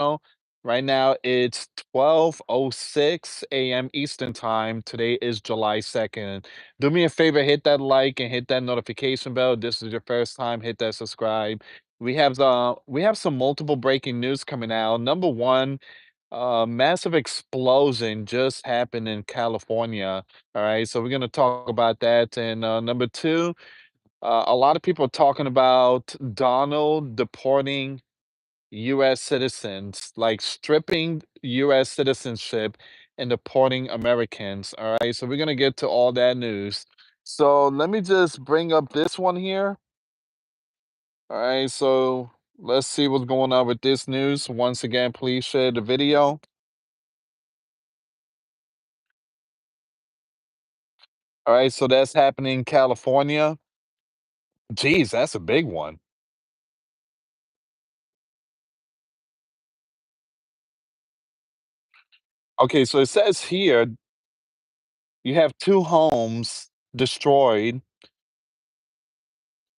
Oh, right now it's 12:06 a.m. Eastern Time. Today is July 2nd. Do me a favor, hit that like and hit that notification bell. This is your first time, hit that subscribe. We have some multiple breaking news coming out. Number one, massive explosion just happened in California. All right, so we're gonna talk about that. And number two, a lot of people are talking about Donald deporting US citizens, like stripping US citizenship and deporting Americans. All right, so we're gonna get to all that news. So let me just bring up this one here. All right, so let's see what's going on with this news. Once again, please share the video. All right, so that's happening in California. Geez, that's a big one. Okay, so it says here you have two homes destroyed.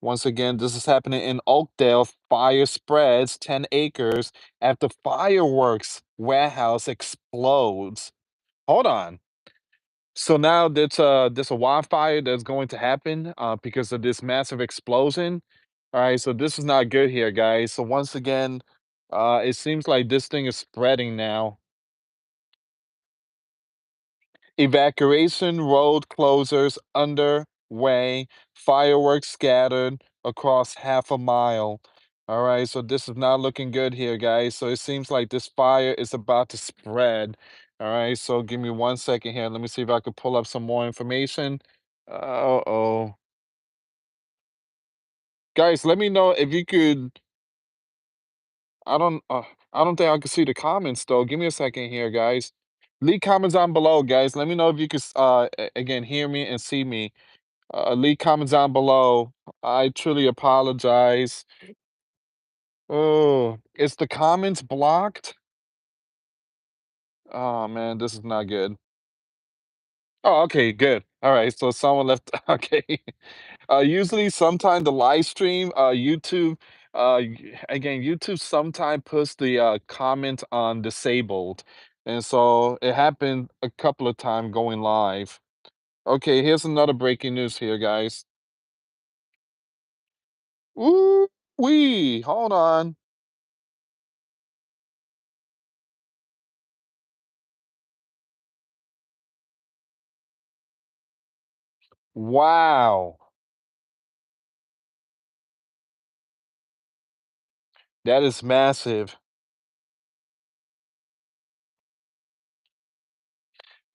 Once again, this is happening in Oakdale. Fire spreads 10 acres after fireworks warehouse explodes. Hold on. So now there's a wildfire that's going to happen because of this massive explosion. All right, so this is not good here, guys. So once again, it seems like this thing is spreading now. Evacuation road closures underway. Fireworks scattered across half a mile. All right, so this is not looking good here, guys. So it seems like this fire is about to spread. All right, so give me 1 second here. Let me see if I could pull up some more information. Uh-oh. Guys, let me know if you could. I don't I don't think I can see the comments though. Give me a second here, guys. Leave comments down below, guys. Let me know if you could again hear me and see me. Leave comments down below. I truly apologize. Oh, is the comments blocked? Oh man, this is not good. Oh, okay, good. All right, so someone left. Okay. Usually, sometime the live stream, YouTube, again, YouTube sometime puts the comment on disabled, and so it happened a couple of times going live. Okay, here's another breaking news here, guys. Ooh, wee, hold on. Wow, that is massive.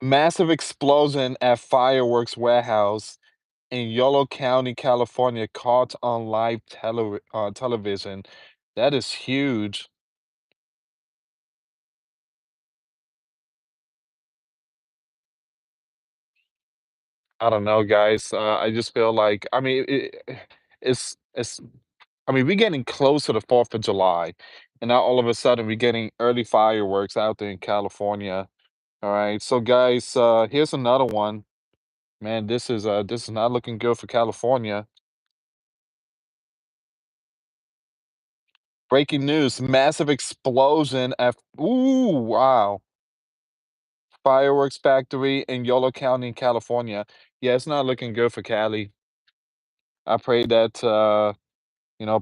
Massive explosion at fireworks warehouse in Yolo County, California, caught on live television. That is huge. I don't know, guys. I just feel like, I mean, it's. I mean, we're getting close to the 4th of July, and now all of a sudden we're getting early fireworks out there in California. All right, so guys, here's another one. Man, this is not looking good for California. Breaking news: massive explosion at ooh wow fireworks factory in Yolo County, California. Yeah, it's not looking good for Cali. I pray that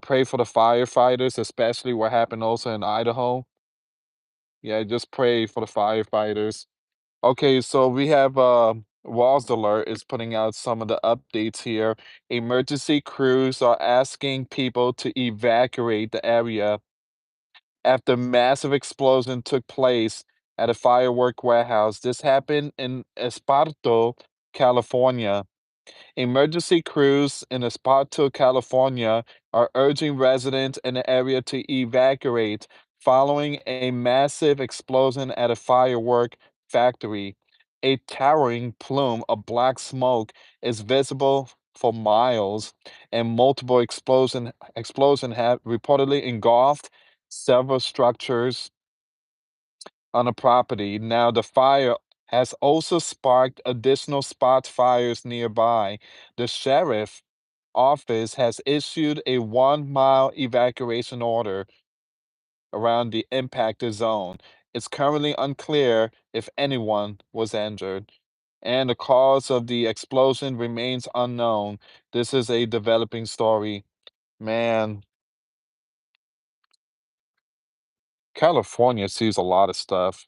pray for the firefighters, especially what happened also in Idaho. Yeah, just pray for the firefighters. Okay, so we have Walls Alert is putting out some of the updates here. Emergency crews are asking people to evacuate the area after massive explosion took place at a firework warehouse. This happened in Esparto, California. Emergency crews in Esparto, California are urging residents in the area to evacuate following a massive explosion at a firework factory. A towering plume of black smoke is visible for miles, and multiple explosion have reportedly engulfed several structures on the property. Now, the fire has also sparked additional spot fires nearby. The sheriff office has issued a 1 mile evacuation order. around the impacted zone. It's currently unclear if anyone was injured, and the cause of the explosion remains unknown. This is a developing story. Man, California sees a lot of stuff.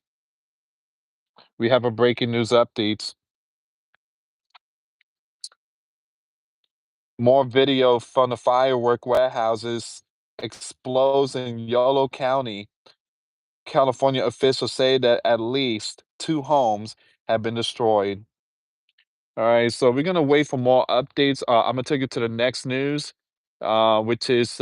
We have a breaking news updates. More video from the firework warehouses explodes in Yolo County. California officials say that at least two homes have been destroyed. All right, so we're gonna wait for more updates. I'm gonna take you to the next news, which is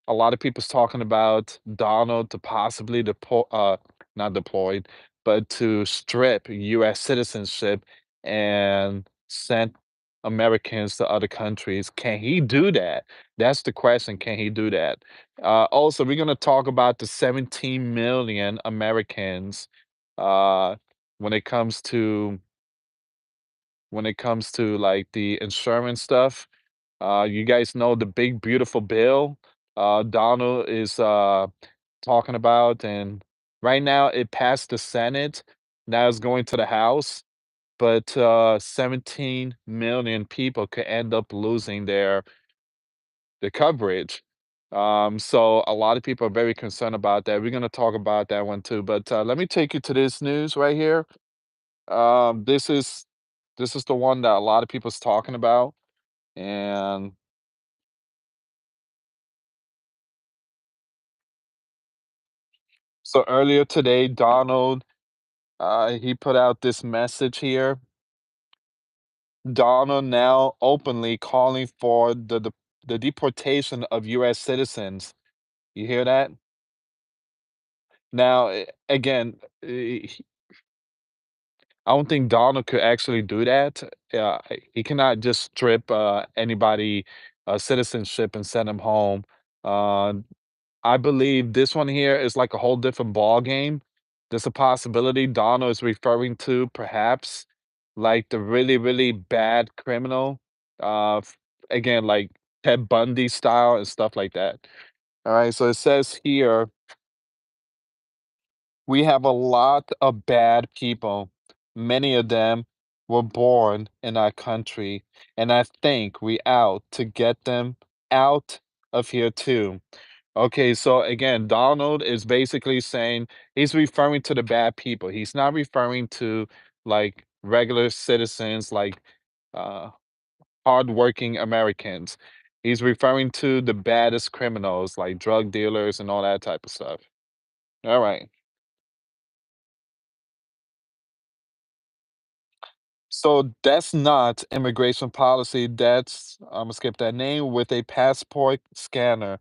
a lot of people's talking about Donald to possibly not deployed, but to strip US citizenship and send Americans to other countries. Can he do that? That's the question. Can he do that? Also, we're going to talk about the 17 million Americans uh, when it comes to like the insurance stuff. You guys know the big beautiful bill Donald is talking about, and right now it passed the Senate. Now it's going to the House, but 17 million people could end up losing their coverage. So a lot of people are very concerned about that. We're going to talk about that one too. But let me take you to this news right here. This is the one that a lot of people's talking about, and so earlier today, Donald, he put out this message here. Donald now openly calling for the deportation of US citizens. You hear that? Now, again, I don't think Donald could actually do that. He cannot just strip anybody citizenship and send them home. Uh, I believe this one here is like a whole different ball game. There's a possibility Donald is referring to perhaps like the really, really bad criminal. Again, like Ted Bundy style and stuff like that. All right, so it says here we have a lot of bad people. Many of them were born in our country, and I think we out to get them out of here too. Okay, so again, Donald is basically saying he's referring to the bad people. He's not referring to like regular citizens, like uh, hardworking Americans. He's referring to the baddest criminals, like drug dealers and all that type of stuff. All right. So that's not immigration policy. That's, I'm gonna skip that name, with a passport scanner.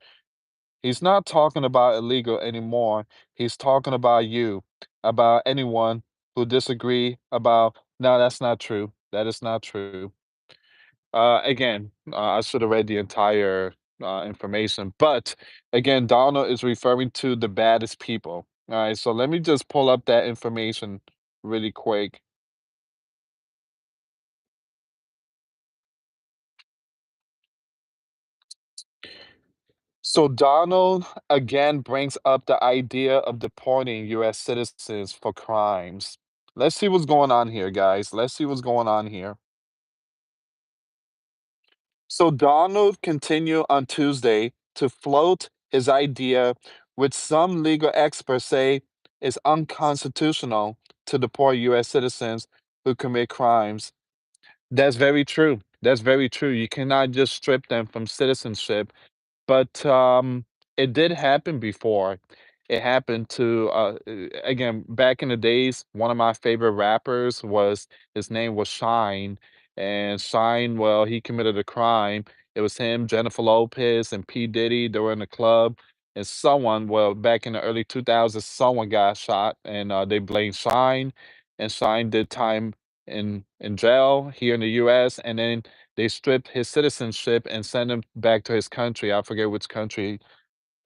He's not talking about illegal anymore. He's talking about you, about anyone who disagree about, no, that's not true. That is not true. Again, I should have read the entire information, but again, Donald is referring to the baddest people. All right, so let me just pull up that information really quick. So Donald again brings up the idea of deporting US citizens for crimes. Let's see what's going on here, guys. Let's see what's going on here. So Donald continued on Tuesday to float his idea, which some legal experts say is unconstitutional, to deport US citizens who commit crimes. That's very true. That's very true. You cannot just strip them from citizenship. But, it did happen before. It happened to, again, back in the days, one of my favorite rappers was, his name was Shine, and Shine, well, he committed a crime. It was him, Jennifer Lopez, and P. Diddy. They were in a club, and someone, well, back in the early 2000s, someone got shot, and, they blamed Shine, and Shine did time in jail here in the US, and then they stripped his citizenship and sent him back to his country. I forget which country.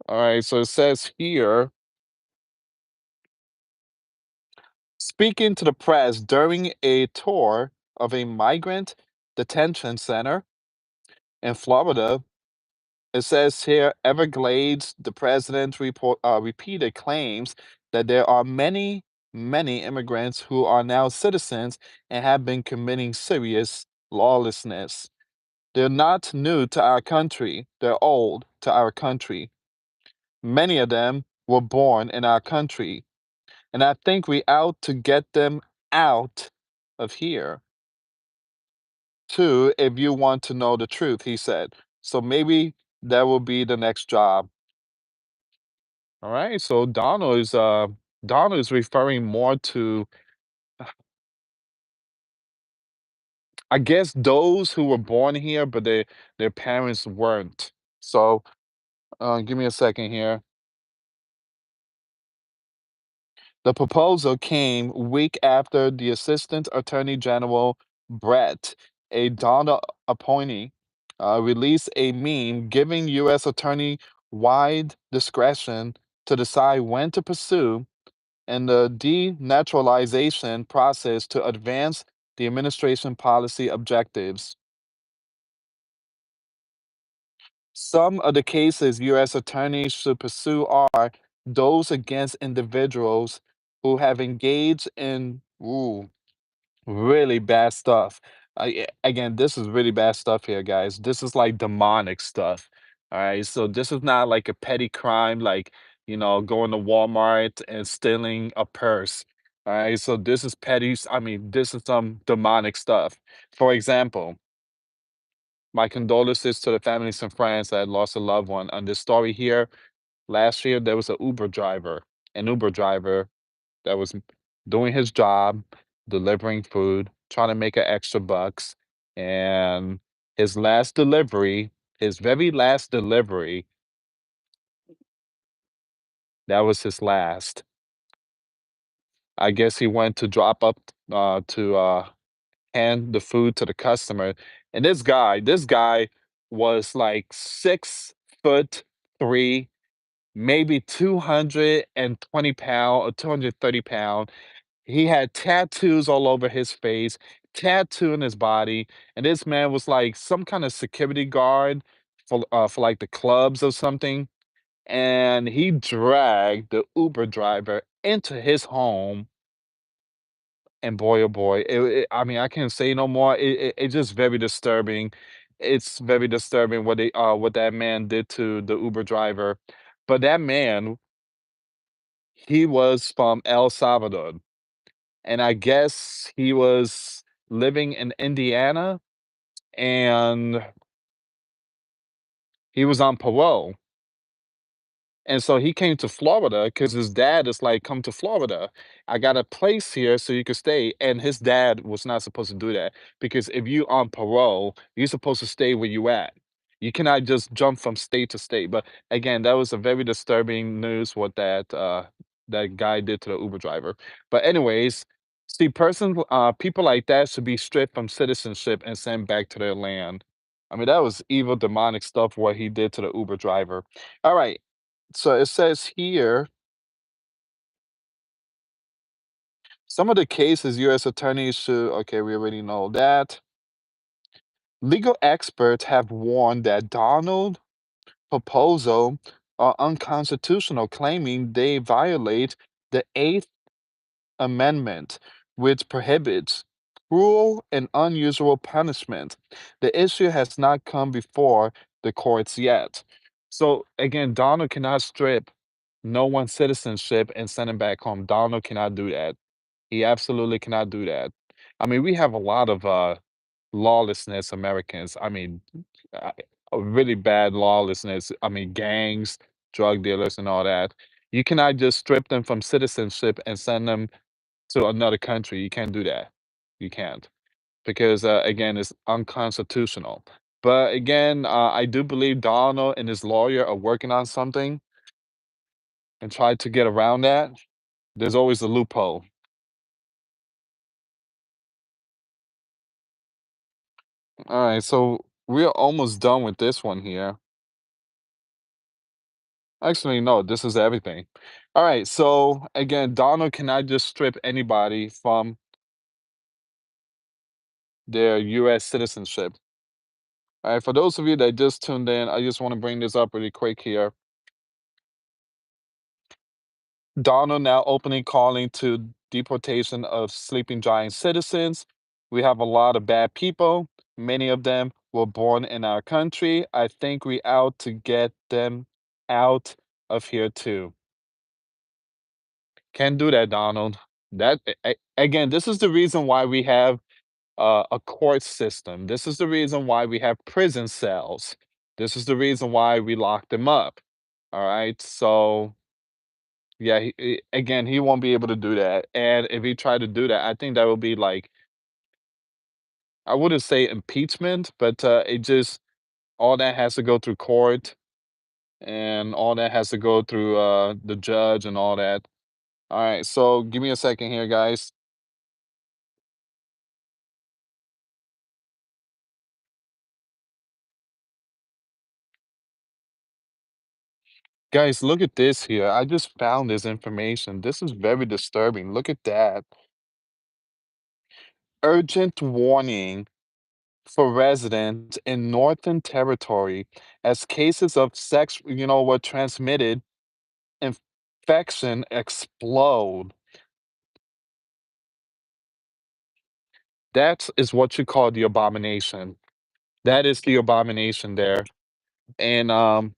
All right, so it says here, speaking to the press during a tour of a migrant detention center in Florida, It says here, Everglades, the president repeated claims that there are many, many immigrants who are now citizens and have been committing serious lawlessness. They're not new to our country, they're old to our country. Many of them were born in our country, and I think we out to get them out of here. Too, if you want to know the truth, he said. So maybe that will be the next job. All right. So Donald is referring more to, I guess, those who were born here, but their parents weren't. So give me a second here. The proposal came week after the Assistant Attorney General Brett, a Donald appointee, released a meme giving U.S. Attorney wide discretion to decide when to pursue and the denaturalization process to advance the administration policy objectives. Some of the cases U.S. attorneys should pursue are those against individuals who have engaged in really bad stuff. Again, this is really bad stuff here, guys. This is like demonic stuff. All right. So this is not like a petty crime, like, going to Walmart and stealing a purse. All right. So this is petty. I mean, this is some demonic stuff. For example, my condolences to the families and friends that had lost a loved one. On this story here, last year, there was an Uber driver that was doing his job, delivering food, trying to make an extra bucks. And his last delivery, his very last delivery, that was his last. I guess he went to drop up to hand the food to the customer. And this guy was like 6 foot three, maybe 220 pound or 230 pound. He had tattoos all over his face, tattoo in his body, and this man was like some kind of security guard for like the clubs or something. And he dragged the Uber driver into his home, and boy, oh boy, I mean, I can't say no more. It's just very disturbing. It's very disturbing what that man did to the Uber driver. But that man, he was from El Salvador, and I guess he was living in Indiana, and he was on parole. And so he came to Florida because his dad is like, "Come to Florida. I got a place here so you can stay." And his dad was not supposed to do that because if you on parole, you're supposed to stay where you at. You cannot just jump from state to state. But again, that was a very disturbing news what that guy did to the Uber driver. But anyways, see, people like that should be stripped from citizenship and sent back to their land. I mean, that was evil, demonic stuff what he did to the Uber driver. All right. So it says here, some of the cases U.S. attorneys should, okay, we already know that. Legal experts have warned that Donald proposal are unconstitutional, claiming they violate the Eighth Amendment, which prohibits cruel and unusual punishment. The issue has not come before the courts yet. So again, Donald cannot strip no one's citizenship and send him back home. Donald cannot do that. He absolutely cannot do that. I mean, we have a lot of lawlessness Americans. I mean, uh, a really bad lawlessness. I mean, gangs, drug dealers, and all that. You cannot just strip them from citizenship and send them to another country. You can't do that. You can't because again, it's unconstitutional. But again, I do believe Donald and his lawyer are working on something and try to get around that. There's always a loophole. All right, so we're almost done with this one here. Actually, no, this is everything. All right, so again, Donald cannot just strip anybody from their U.S. citizenship. All right, for those of you that just tuned in, I just want to bring this up really quick here. Donald now openly calling to deportation of sleeping giant citizens. We have a lot of bad people. Many of them were born in our country. I think we out to get them out of here too. Can't do that, Donald. Again, this is the reason why we have a court system. This is the reason why we have prison cells. This is the reason why we lock them up. All right. So yeah, again, he won't be able to do that. And if he tried to do that, I think that would be like, I wouldn't say impeachment, but it just, all that has to go through court and all that has to go through the judge and all that. All right. So give me a second here, guys. Guys, look at this here. I just found this information. This is very disturbing. Look at that. Urgent warning for residents in Northern Territory as cases of sex, were transmitted infection explode. That is what you call the abomination. That is the abomination there. And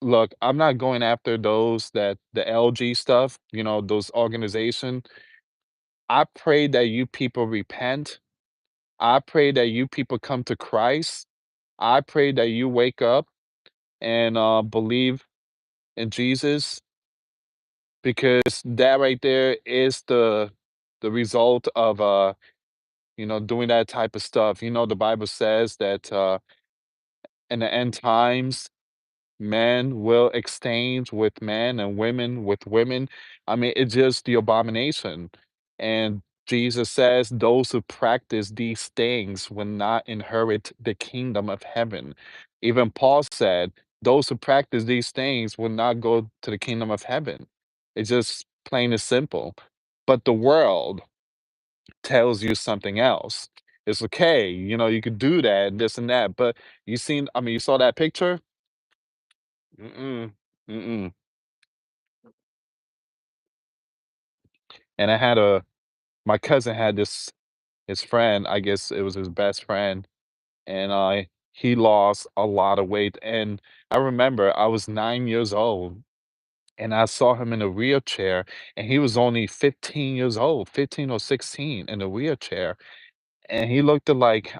look, I'm not going after those that the LG stuff, those organization. I pray that you people repent. I pray that you people come to Christ. I pray that you wake up and believe in Jesus because that right there is the result of doing that type of stuff. The Bible says that in the end times men will exchange with men and women with women. I mean, it's just the abomination. And Jesus says those who practice these things will not inherit the kingdom of heaven. Even Paul said, those who practice these things will not go to the kingdom of heaven. It's just plain and simple. But the world tells you something else. It's okay, you could do that, this and that. But you saw that picture? Mm-mm. Mm-mm. And my cousin had his friend, I guess it was his best friend, and he lost a lot of weight. And I remember I was 9 years old and I saw him in a wheelchair and he was only 15 years old, 15 or 16 in a wheelchair. And he looked at like,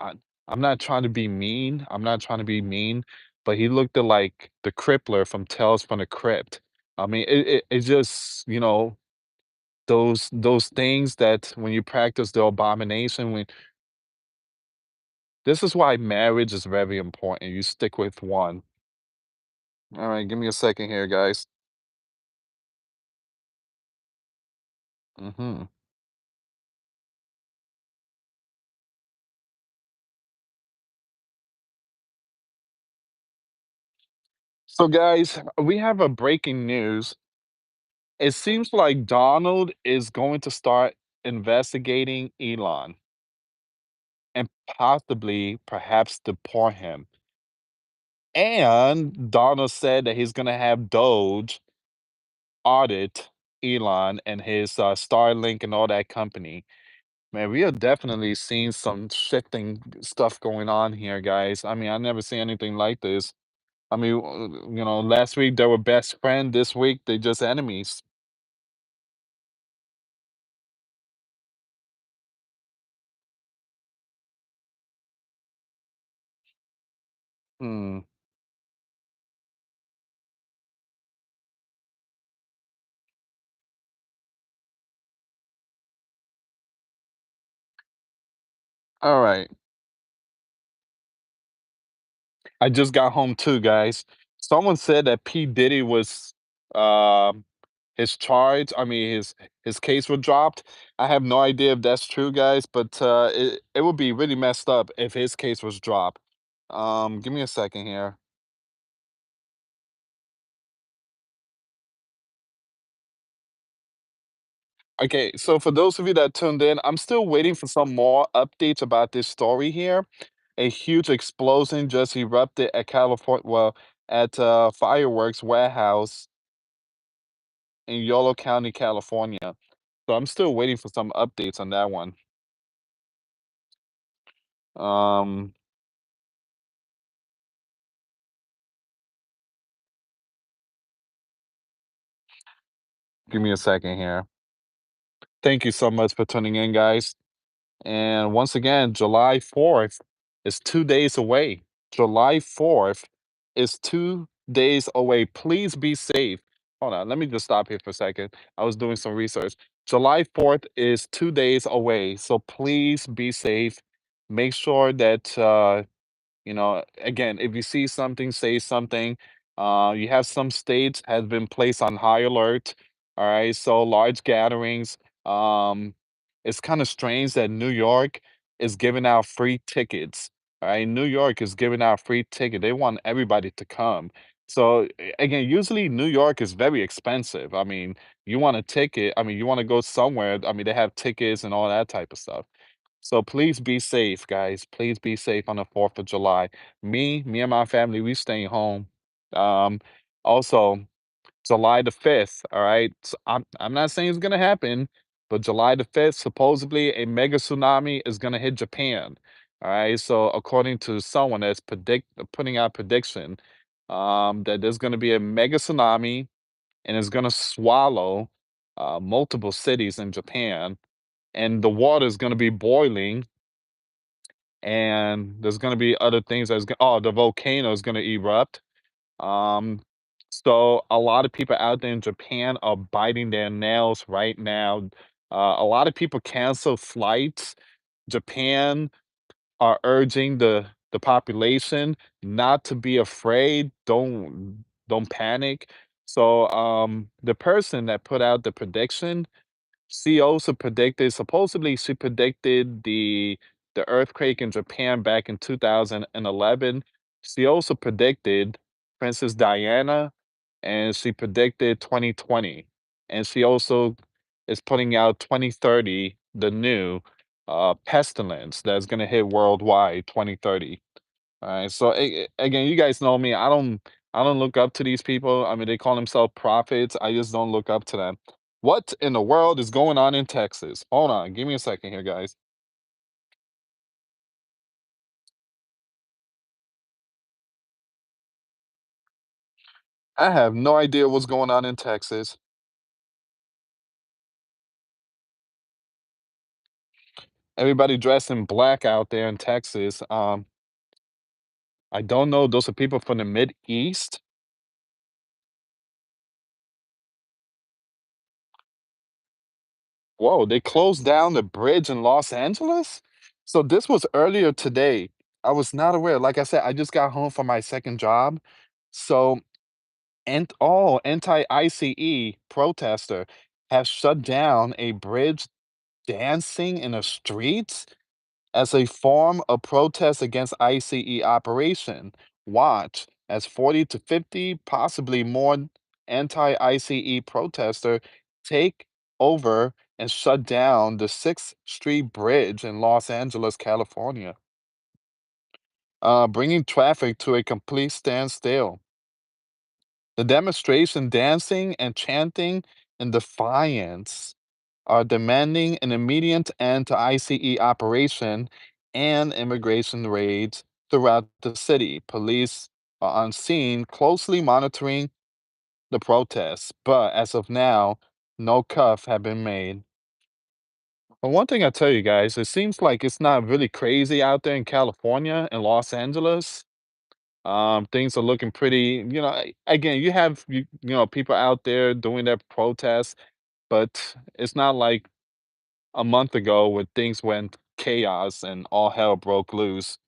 I'm not trying to be mean. I'm not trying to be mean, but he looked at like the crippler from Tales from the Crypt. I mean, it just, those things that when you practice the abomination, when this is why marriage is very important. You stick with one. All right, give me a second here, guys. hmm So, guys, we have a breaking news. It seems like Donald is going to start investigating Elon and possibly, perhaps, deport him. And Donald said that he's going to have Doge audit Elon and his Starlink and all that company. Man, we are definitely seeing some shifting stuff going on here, guys. I mean, I never seen anything like this. I mean, last week they were best friend. This week they just enemies. Hmm. All right. I just got home too, guys. Someone said that P. Diddy was um his charge. I mean, his case was dropped. I have no idea if that's true, guys, but it would be really messed up if his case was dropped. Give me a second here. Okay, so for those of you that tuned in, I'm still waiting for some more updates about this story here. A huge explosion just erupted at fireworks warehouse in Yolo County, California. So I'm still waiting for some updates on that one. Um, Give me a second here. Thank you so much for tuning in, guys. And once again, July 4th is 2 days away. July 4th is 2 days away. Please be safe. Hold on, let me just stop here for a second. I was doing some research. July 4th is 2 days away. So please be safe. Make sure that again, if you see something, say something. You have some states has been placed on high alert. All right, so large gatherings. Um, it's kind of strange that New York is giving out free tickets. All right, New York is giving out free ticket. They want everybody to come. So again, usually New York is very expensive. I mean, you want a ticket. I mean, you want to go somewhere. I mean, they have tickets and all that type of stuff. So please be safe, guys. Please be safe on the 4th of July. Me and my family, we staying home. Um, Also, July the 5th, all right? I'm not saying it's gonna happen, but July the 5th, supposedly a mega tsunami is gonna hit Japan. All right. So according to someone that's putting out prediction, that there's gonna be a mega tsunami and it's gonna swallow multiple cities in Japan, and the water is gonna be boiling, and there's gonna be other things the volcano is gonna erupt. Um, so a lot of people out there in Japan are biting their nails right now. A lot of people cancel flights. Japan are urging the population not to be afraid. Don't panic. So the person that put out the prediction, she also predicted, supposedly she predicted the earthquake in Japan back in 2011. She also predicted Princess Diana, and she predicted 2020. And she also is putting out 2030, the new pestilence that's going to hit worldwide 2030. All right. So again, you guys know me. I don't look up to these people. I mean, they call themselves prophets. I just don't look up to them. What in the world is going on in Texas? Hold on, give me a second here, guys. I have no idea what's going on in Texas. Everybody dressed in black out there in Texas. I don't know. Those are people from the Mid East. Whoa, they closed down the bridge in Los Angeles? So this was earlier today. I was not aware. Like I said, I just got home from my second job. So, and all anti-ICE protester have shut down a bridge dancing in the streets as a form of protest against ICE operation. Watch as 40 to 50, possibly more anti-ICE protester take over and shut down the 6th Street Bridge in Los Angeles, California, bringing traffic to a complete standstill. The demonstration dancing and chanting in defiance are demanding an immediate end to ICE operation and immigration raids throughout the city. Police are on scene closely monitoring the protests, but as of now, no cuff have been made. But one thing I tell you guys, it seems like it's not really crazy out there in California and Los Angeles. Things are looking pretty, again, you have people out there doing their protests, but it's not like a month ago when things went chaos and all hell broke loose.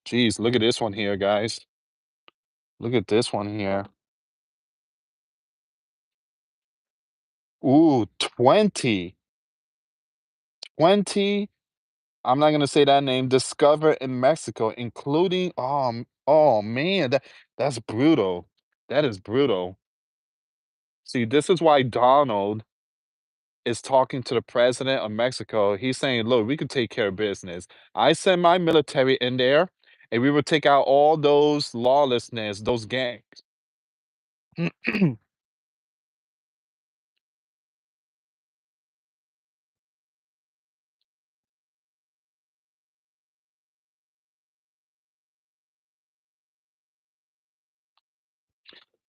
Geez, look at this one here, guys. Look at this one here. Ooh, 20, 20. I'm not gonna say that name. Discovered in Mexico, including oh man, that's brutal. That is brutal. See, this is why Donald is talking to the president of Mexico. He's saying, "Look, we can take care of business. I send my military in there, and we will take out all those lawlessness, those gangs."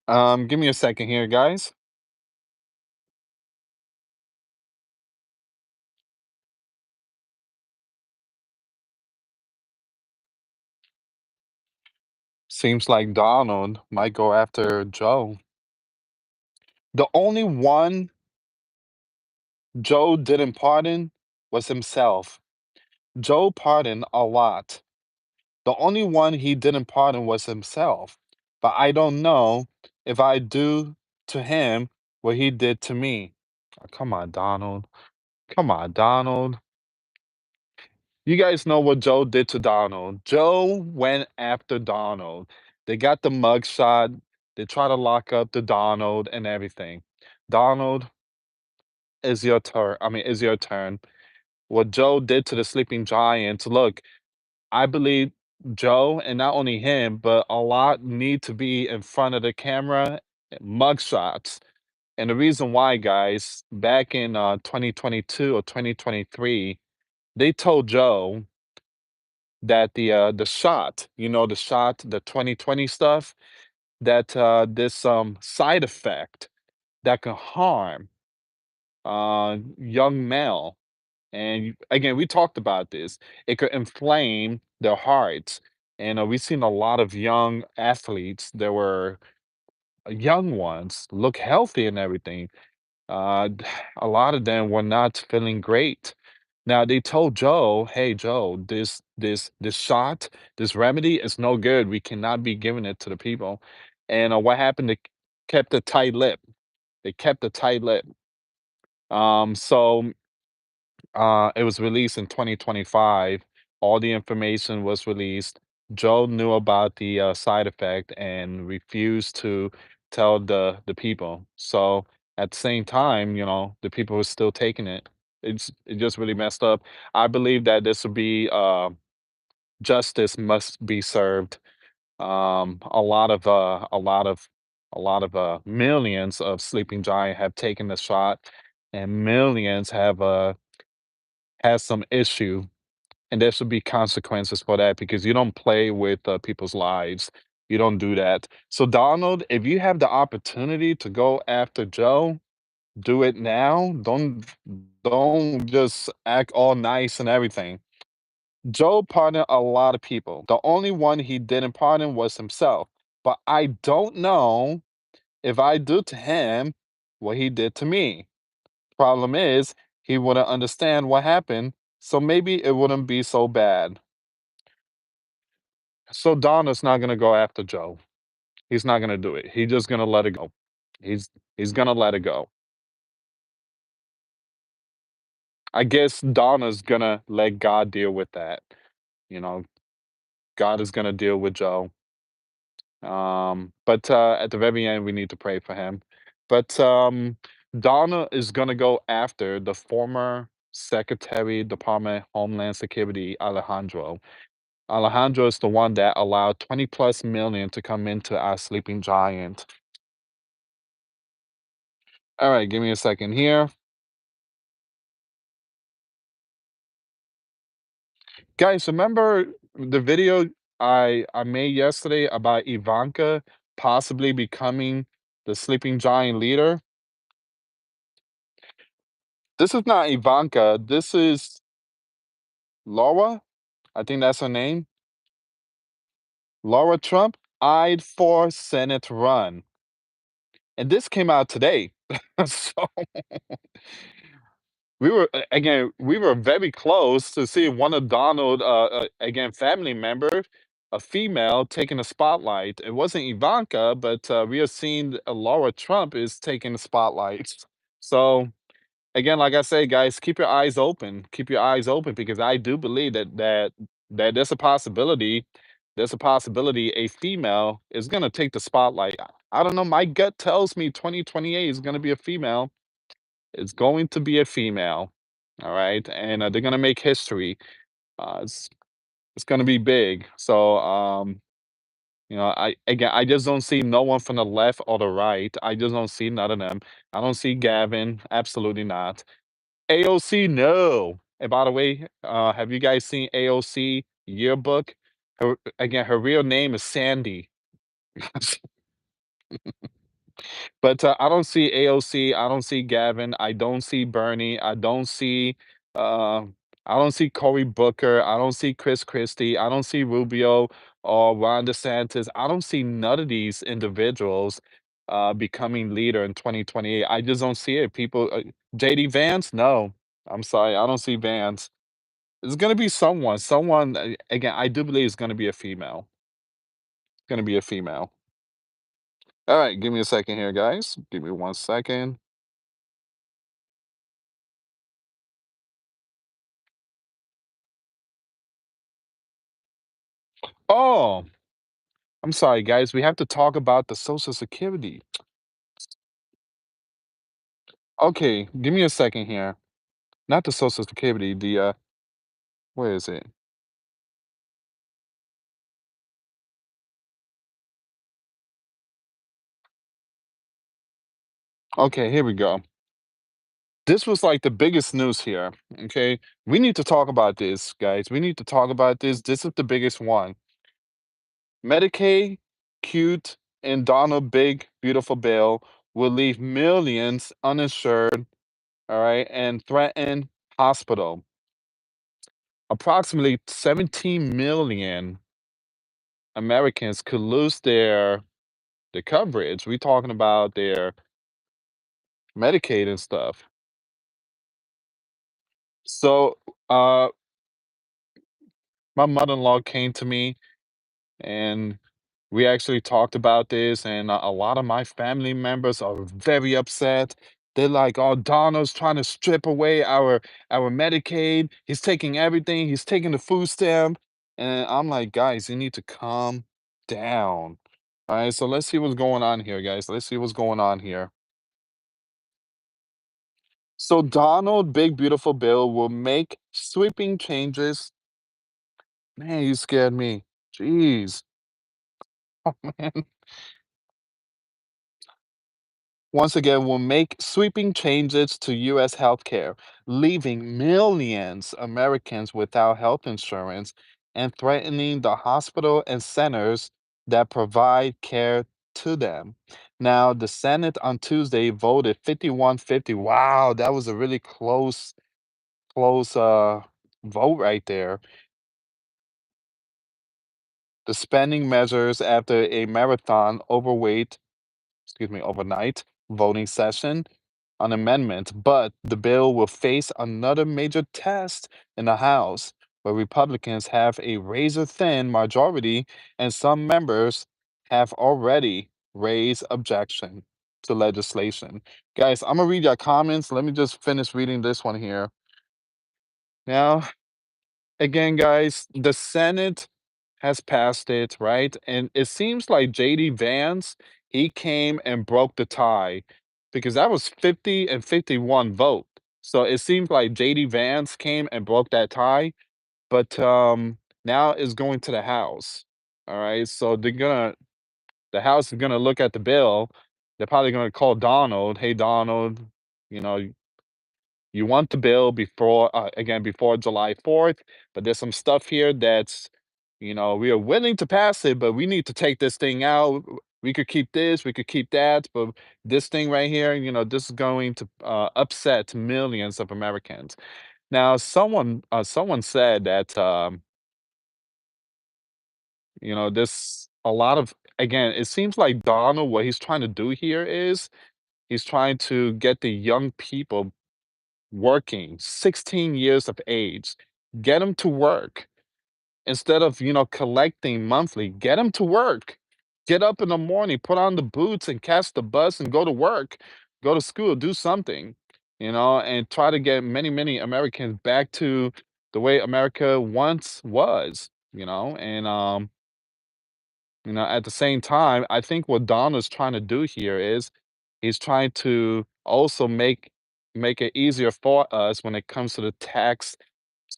Give me a second here, guys. Seems like Donald might go after Joe. The only one Joe didn't pardon was himself. Joe pardoned a lot. The only one he didn't pardon was himself. But I don't know if I do to him what he did to me. Oh, come on, Donald. Come on, Donald. You guys know what Joe did to Donald. Joe went after Donald. They got the mugshot. They try to lock up the Donald and everything. Donald, is your turn. I mean, is your turn. What Joe did to the sleeping giants. Look, I believe Joe, and not only him, but a lot need to be in front of the camera, mugshots. And the reason why, guys, back in 2022 or 2023, they told Joe that the shot, the shot, the 2020 stuff, that this side effect that can harm young male. And again, we talked about this. It could inflame their hearts. And we've seen a lot of young athletes that were young ones look healthy and everything. A lot of them were not feeling great. Now they told Joe, "Hey Joe, this shot, this remedy is no good. We cannot be giving it to the people." And what happened? They kept a tight lip. They kept a tight lip. So it was released in 2025. All the information was released. Joe knew about the side effect and refused to tell the people. So at the same time, the people were still taking it. It just really messed up. I believe that this would be justice must be served. A lot of millions of sleeping giant have taken the shot, and millions have has some issue, and there should be consequences for that because you don't play with people's lives. You don't do that. So, Donald, if you have the opportunity to go after Joe, do it now. Don't just act all nice and everything. Joe pardoned a lot of people. The only one he didn't pardon was himself. But I don't know if I do to him what he did to me. Problem is, he wouldn't understand what happened, so maybe it wouldn't be so bad. So Donna's not gonna go after Joe. He's not gonna do it. He's just gonna let it go. He's gonna let it go. I guess Donna's gonna let God deal with that. You know, God is gonna deal with Joe. But at the very end, we need to pray for him. But Donna is gonna go after the former Secretary Department Homeland Security, Alejandro. Alejandro is the one that allowed 20 plus million to come into our sleeping giant. All right, give me a second here. Guys, remember the video I made yesterday about Ivanka possibly becoming the sleeping giant leader? This is not Ivanka. This is Laura. I think that's her name. Laura Trump eyed for Senate run. And this came out today. So we were very close to seeing one of Donald again family member, a female taking the spotlight. It wasn't Ivanka, but we are seeing Laura Trump is taking the spotlight. So again, like I say, guys, keep your eyes open. Keep your eyes open because I do believe that there's a possibility. There's a possibility a female is gonna take the spotlight. I don't know, my gut tells me 2028 is gonna be a female. It's going to be a female, all right? And, they're gonna make history. It's gonna be big. So, I just don't see no one from the left or the right. I just don't see none of them. I don't see Gavin, absolutely not. AOC, no. And by the way, have you guys seen AOC yearbook? Her real name is Sandy. But, I don't see AOC, I don't see Gavin, I don't see Bernie, uh, I don't see Cory Booker, I don't see Chris Christie, I don't see Rubio or Ron DeSantis. I don't see none of these individuals, becoming leader in 2028. I just don't see it. JD Vance? No. I'm sorry, I don't see Vance. It's gonna be someone, again, I do believe it's gonna be a female. Gonna be a female. Alright, give me a second here, guys. Give me 1 second. Oh, I'm sorry, guys. We have to talk about the Social Security. Okay, give me a second here. Not the Social Security, where is it? Okay, here we go. This was like the biggest news here. Okay, we need to talk about this, guys. We need to talk about this. This is the biggest one. Medicaid, cute, and Donald Big Beautiful Bill will leave millions uninsured, all right, and threaten hospital. Approximately 17 million Americans could lose their coverage. We talking about their Medicaid and stuff. So, uh, my mother-in-law came to me and we actually talked about this, and a lot of my family members are very upset. They're like, "Oh, Donald's trying to strip away our Medicaid. He's taking everything. He's taking the food stamp." And I'm like, "Guys, you need to calm down." All right, so let's see what's going on here, guys. Let's see what's going on here. So Donald Big Beautiful Bill will make sweeping changes. Man, you scared me. Jeez. Oh, man. Once again, will make sweeping changes to US healthcare, leaving millions Americans without health insurance and threatening the hospital and centers that provide care to them. Now, the Senate on Tuesday voted 51-50. Wow, that was a really close vote right there. The spending measures after a marathon overnight voting session on amendment, but the bill will face another major test in the House, where Republicans have a razor-thin majority and some members have already raised objection to legislation. Guys, I'm gonna read your comments. Let me just finish reading this one here. Now, again, guys, the Senate has passed it, right? And it seems like JD Vance, he came and broke the tie because that was 50 and 51 vote. So it seems like JD Vance came and broke that tie, but now it's going to the House. All right. So the House is gonna look at the bill. They're probably gonna call Donald, hey Donald, you know, you want the bill before July 4th, but there's some stuff here that's, we are willing to pass it, but we need to take this thing out. We could keep this, we could keep that, but this thing right here, this is going to upset millions of Americans. Now, someone said that, this a lot of again, it seems like Donald, what he's trying to do here is he's trying to get the young people working, 16 years of age. Get them to work instead of, collecting monthly. Get them to work. Get up in the morning, put on the boots and catch the bus and go to work, go to school, do something, and try to get many, many Americans back to the way America once was, and At the same time, I think what Donald's trying to do here is he's trying to also make it easier for us when it comes to the tax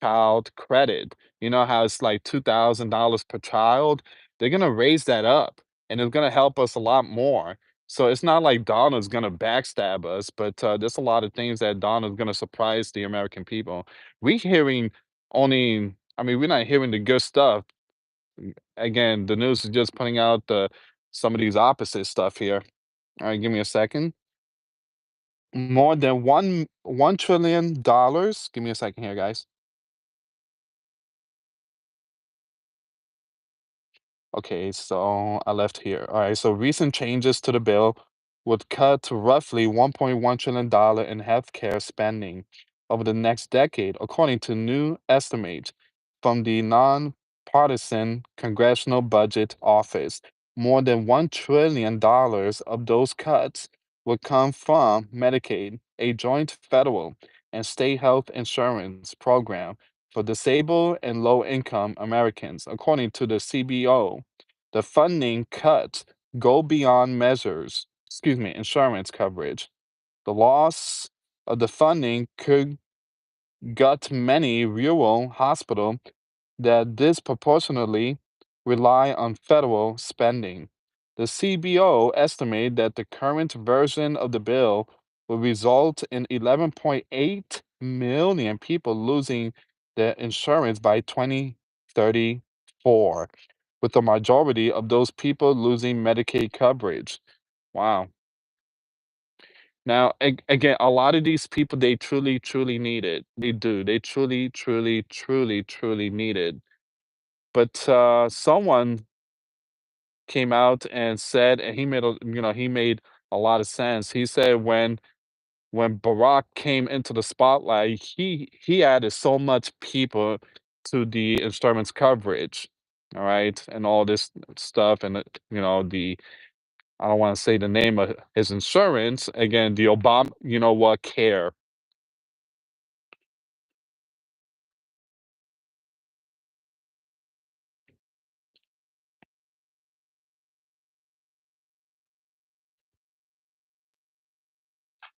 child credit. You know how it's like $2,000 per child? They're gonna raise that up, and it's gonna help us a lot more. So it's not like Donna's gonna backstab us, but there's a lot of things that Donna's gonna surprise the American people. We hearing only, I mean, we're not hearing the good stuff. Again, the news is just putting out some of these opposite stuff here. All right, give me a second. More than $1 trillion. Give me a second here, guys. Okay, so I left here. All right, so recent changes to the bill would cut roughly $1.1 trillion in healthcare spending over the next decade, according to new estimates from the nonpartisan Congressional Budget Office. More than $1 trillion of those cuts would come from Medicaid, a joint federal and state health insurance program for disabled and low-income Americans, according to the CBO. The funding cuts go beyond insurance coverage. The loss of the funding could gut many rural hospitals that disproportionately rely on federal spending. The CBO estimate that the current version of the bill will result in 11.8 million people losing their insurance by 2034, with the majority of those people losing Medicaid coverage. Wow. Now, again, a lot of these people, they truly, truly need it. They do. They truly, truly, truly, truly need it. But someone came out and said, and he made a lot of sense. He said when Barack came into the spotlight, he added so much people to the insurance coverage, all right, and all this stuff, and the I don't want to say the name of his insurance again, the Obama, you know what, care.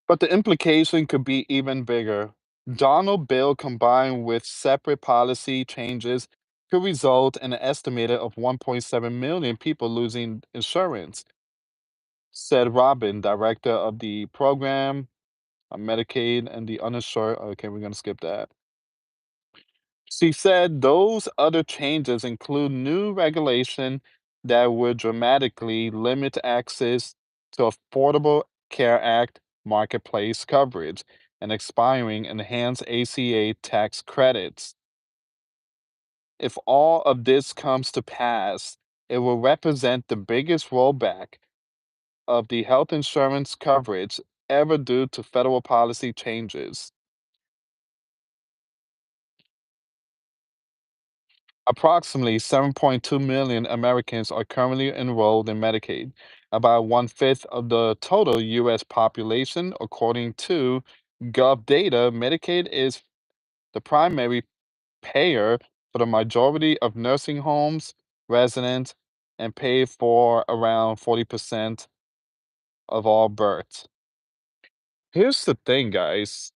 But the implication could be even bigger. Donald bill combined with separate policy changes could result in an estimated of 1.7 million people losing insurance, said Robin, director of the program on Medicaid and the uninsured. Okay, we're going to skip that. She said those other changes include new regulation that would dramatically limit access to Affordable Care Act marketplace coverage and expiring enhanced ACA tax credits. If all of this comes to pass, it will represent the biggest rollback of the health insurance coverage ever due to federal policy changes. Approximately 7.2 million Americans are currently enrolled in Medicaid, about one-fifth of the total U.S. population. According to Gov data, Medicaid is the primary payer for the majority of nursing homes, residents, and pay for around 40% of all births. Here's the thing, guys.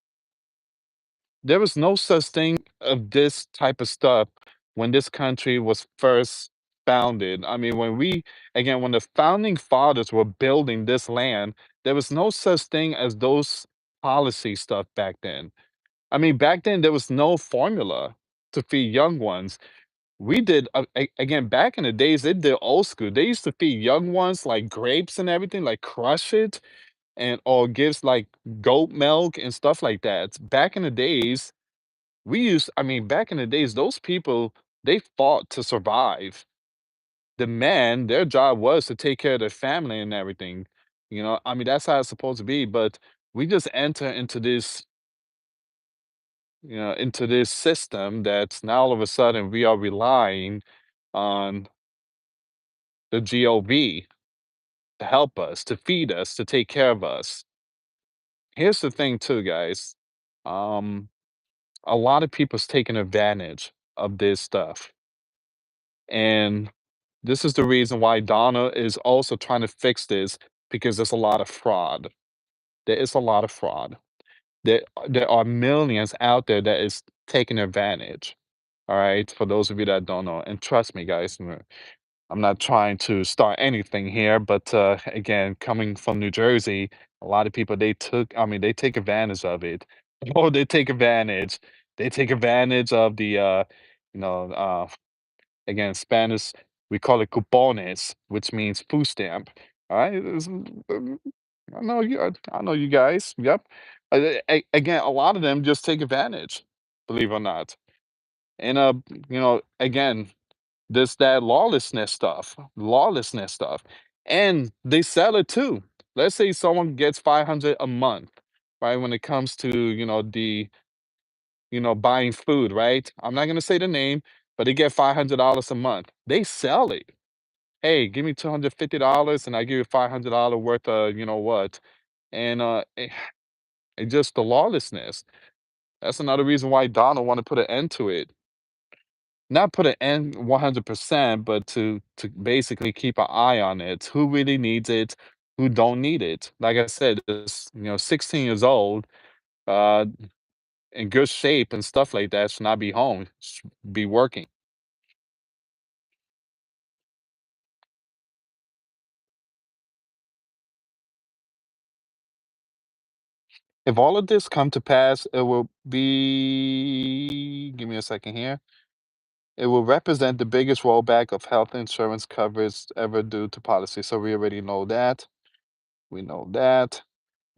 There was no such thing of this type of stuff when this country was first founded. I mean, when the founding fathers were building this land, there was no such thing as those policy stuff back then. I mean, back then there was no formula to feed young ones. We did again back in the days. They did old school. They used to feed young ones like grapes and everything, like crush it and or gives like goat milk and stuff like that. Back in the days, I mean, back in the days, those people, they fought to survive. The men, their job was to take care of their family and everything. I mean, that's how it's supposed to be. But we just enter into this system that's now all of a sudden we are relying on the GOV to help us, to feed us, to take care of us. Here's the thing, too, guys. Um, a lot of people's taking advantage of this stuff. And This is the reason why Donna is also trying to fix this because there's a lot of fraud. There is a lot of fraud. There are millions out there that is taking advantage. All right, for those of you that don't know, and trust me, guys, I'm not trying to start anything here, but again, coming from New Jersey, a lot of people I mean, they take advantage of it. Oh, they take advantage. They take advantage of the, you know, again, Spanish, we call it cupones, which means food stamp. All right, I know you guys. Yep. Again, a lot of them just take advantage, believe it or not. And again, this that lawlessness stuff, and they sell it too. Let's say someone gets 500 a month, right? When it comes to buying food, right? I'm not gonna say the name, but they get $500 a month. They sell it. Hey, give me $250 and I give you $500 worth of you know what, and it just the lawlessness. That's another reason why Donald want to put an end to it. Not put an end 100%, but to basically keep an eye on it. Who really needs it? Who don't need it? Like I said, this 16 years old, uh, in good shape and stuff like that should not be home. Should be working. If all of this come to pass, it will be. Give me a second here. It will represent the biggest rollback of health insurance coverage ever due to policy. So we already know that. We know that.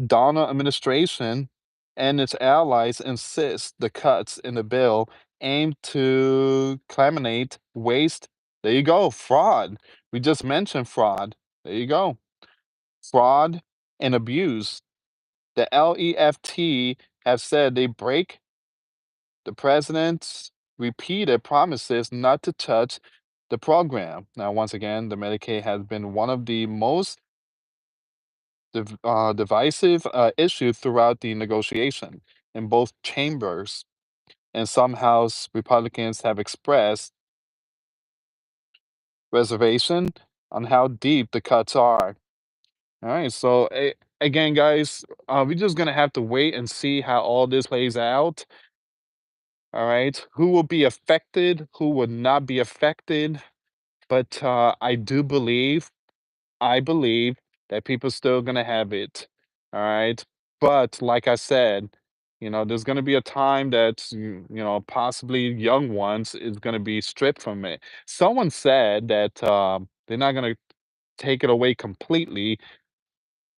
Donna administration and its allies insist the cuts in the bill aim to eliminate waste. There you go, fraud. We just mentioned fraud. There you go. Fraud and abuse. The LEFT have said they break the president's repeated promises not to touch the program. Now, once again, the Medicaid has been one of the most divisive issue throughout the negotiation in both chambers, and some House Republicans have expressed reservation on how deep the cuts are. All right, so again, guys, we're just gonna have to wait and see how all this plays out. All right, who will be affected, who will not be affected, but I believe that people still gonna have it. All right. But like I said, there's gonna be a time that possibly young ones is gonna be stripped from it. Someone said that they're not gonna take it away completely,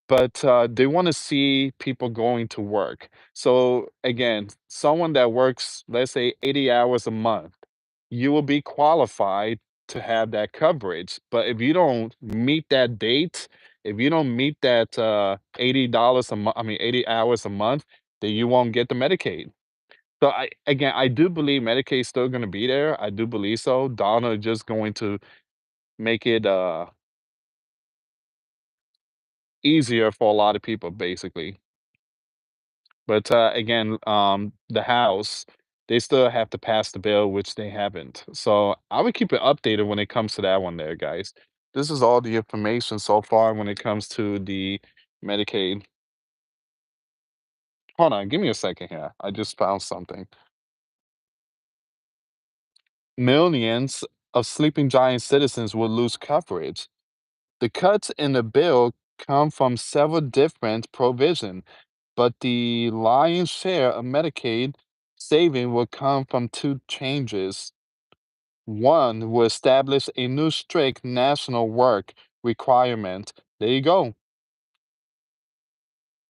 but they want to see people going to work. So again, someone that works, let's say 80 hours a month, you will be qualified to have that coverage. But if you don't meet that date, if you don't meet that $80 a month, I mean 80 hours a month, then you won't get the Medicaid. So I do believe Medicaid is still going to be there. I do believe so. Donna is just going to make it easier for a lot of people, basically. But again, the House, they still have to pass the bill, which they haven't. So I would keep it updated when it comes to that one there, guys. This is all the information so far when it comes to the Medicaid. Hold on, give me a second here. I just found something. Millions of sleeping giant citizens will lose coverage. The cuts in the bill come from several different provisions, but the lion's share of Medicaid saving will come from two changes. One will establish a new strict national work requirement. There you go,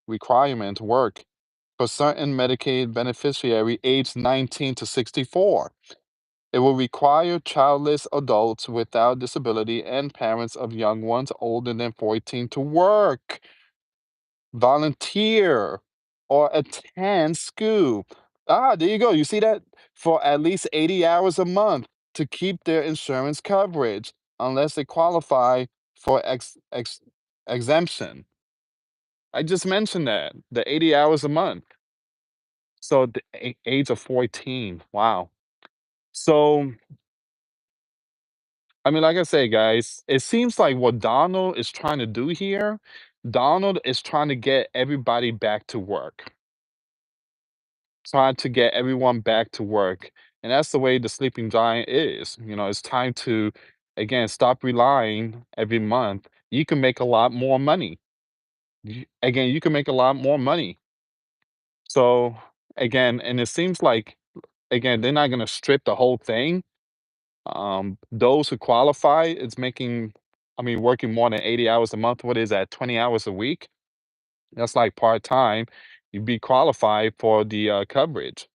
requirement work for certain Medicaid beneficiary aged 19 to 64. It will require childless adults without disability and parents of young ones older than 14 to work, volunteer, or attend school. Ah, there you go. You see that? For at least 80 hours a month to keep their insurance coverage, unless they qualify for exemption. I just mentioned that, the 80 hours a month. So the age of 14. Wow. So I mean, like I say, guys, it seems like what Donald is trying to do here, Donald is trying to get everybody back to work, trying to get everyone back to work. And that's the way the sleeping giant is. It's time to, again, stop relying every month. You can make a lot more money. Again, you can make a lot more money. So, again, and it seems like, again, they're not going to strip the whole thing. Those who qualify is making, I mean, working more than 80 hours a month. What is that? 20 hours a week? That's like part time. You'd be qualified for the coverage.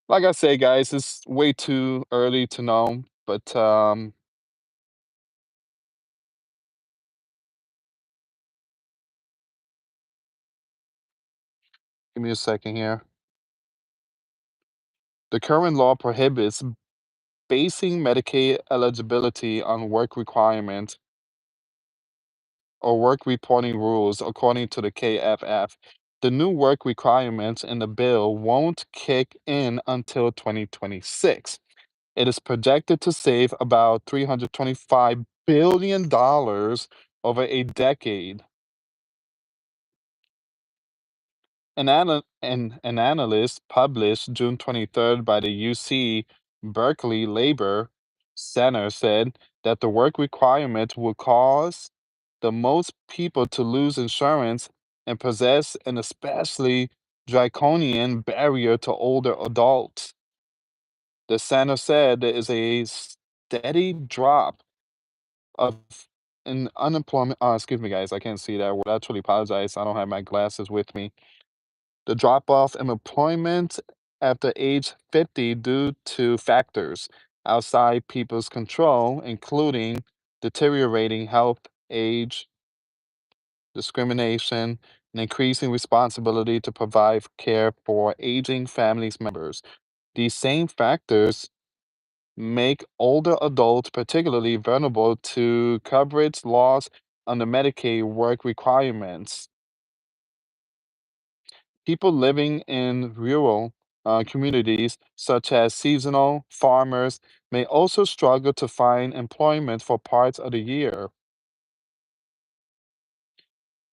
Like I say, guys, it's way too early to know, but give me a second here. The current law prohibits basing Medicaid eligibility on work requirements or work reporting rules, according to the KFF. The new work requirements in the bill won't kick in until 2026. It is projected to save about $325 billion over a decade. An analyst published June 23rd by the UC Berkeley Labor Center said that the work requirement will cause the most people to lose insurance and possess an especially draconian barrier to older adults. The center said there is a steady drop of in unemployment. Excuse me, guys, I can't see that word. I truly apologize. I don't have my glasses with me. The drop off in employment after age 50 due to factors outside people's control, including deteriorating health, age, discrimination, and increasing responsibility to provide care for aging families members. These same factors make older adults particularly vulnerable to coverage loss under Medicaid work requirements. People living in rural communities, such as seasonal farmers, may also struggle to find employment for parts of the year.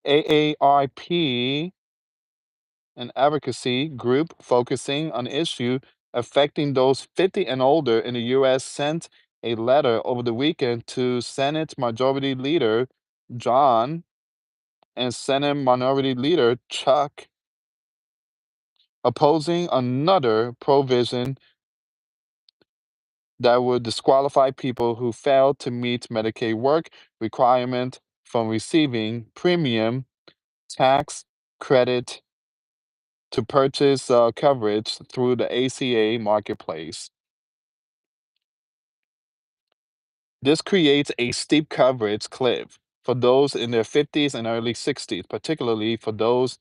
AARP, an advocacy group focusing on issue affecting those 50 and older in the US, sent a letter over the weekend to Senate Majority Leader John and Senate Minority Leader Chuck, opposing another provision that would disqualify people who fail to meet Medicaid work requirement from receiving premium tax credit to purchase coverage through the ACA marketplace. This creates a steep coverage cliff for those in their 50s and early 60s, particularly for those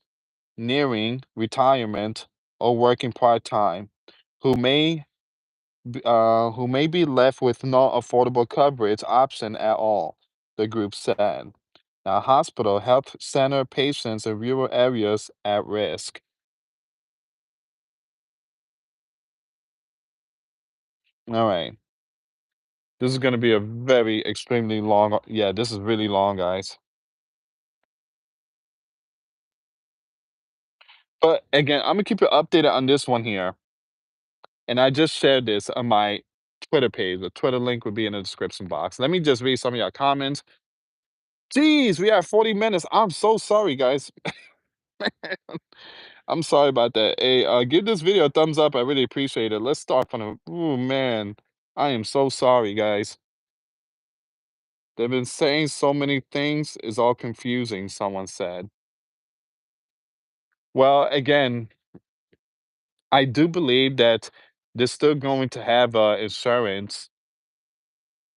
nearing retirement or working part-time, who who may be left with no affordable coverage option at all, the group said. Now, hospital health center patients in rural areas at risk. All right. This is going to be a very extremely long. Yeah, this is really long, guys. But again, I'm gonna keep you updated on this one here. And I just shared this on my Twitter page. The Twitter link will be in the description box. Let me just read some of your comments. Geez, we have 40 minutes. I'm so sorry, guys. I'm sorry about that. Hey, give this video a thumbs up. I really appreciate it. Let's start from the. Oh man, I am so sorry, guys. They've been saying so many things. It's all confusing. Someone said. Well, again, I do believe that they're still going to have insurance.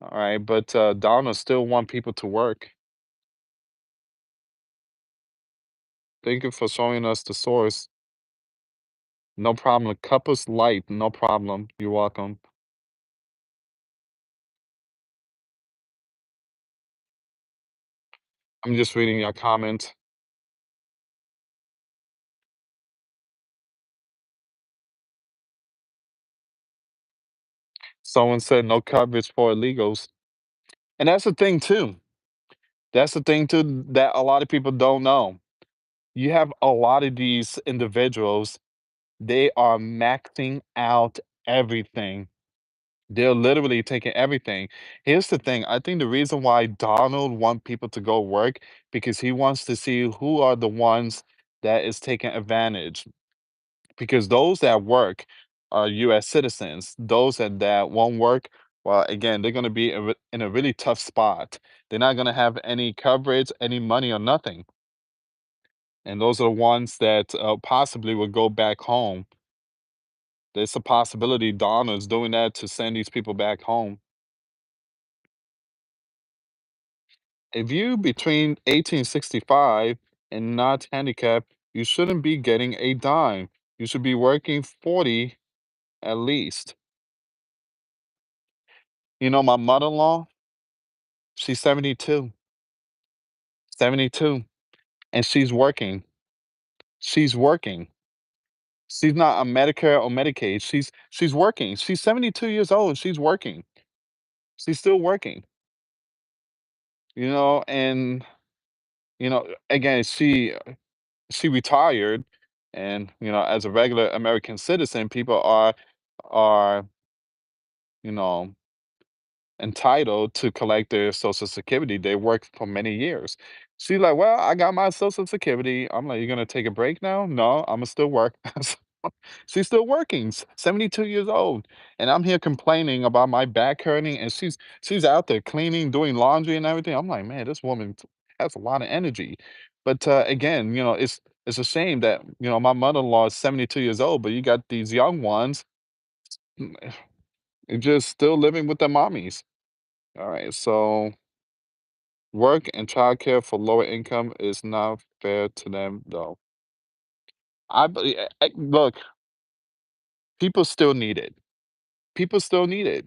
All right, but Donna still want people to work. Thank you for showing us the source. No problem. Cup is light. No problem. You're welcome. I'm just reading your comment. Someone said no coverage for illegals. And that's the thing too. That's the thing too that a lot of people don't know. You have a lot of these individuals, they are maxing out everything. They're literally taking everything. Here's the thing, I think the reason why Donald want people to go work, because he wants to see who are the ones that is taking advantage. Because those that work are US citizens. Those that won't work, well, again, they're gonna be in a really tough spot. They're not gonna have any coverage, any money, or nothing. And those are the ones that possibly will go back home. There's a possibility Donna's doing that to send these people back home. If you between 1865 and not handicapped, you shouldn't be getting a dime. You should be working 40 at least. You know, my mother-in-law, she's 72, 72, and she's working. She's working. She's not on Medicare or Medicaid. She's working. She's 72 years old and she's working. She's still working. And again, she retired, and as a regular American citizen, people are you know entitled to collect their social security. They worked for many years. She's like, well, I got my social security. I'm like, you're gonna take a break now? No, I'm gonna still work. She's still working, 72 years old, and I'm here complaining about my back hurting, and she's out there cleaning, doing laundry and everything. I'm like, man, this woman has a lot of energy. But again, it's a shame that my mother-in-law is 72 years old, but you got these young ones mm, just still living with their mommies. All right, so work and childcare for lower income is not fair to them, though. Look, people still need it. People still need it.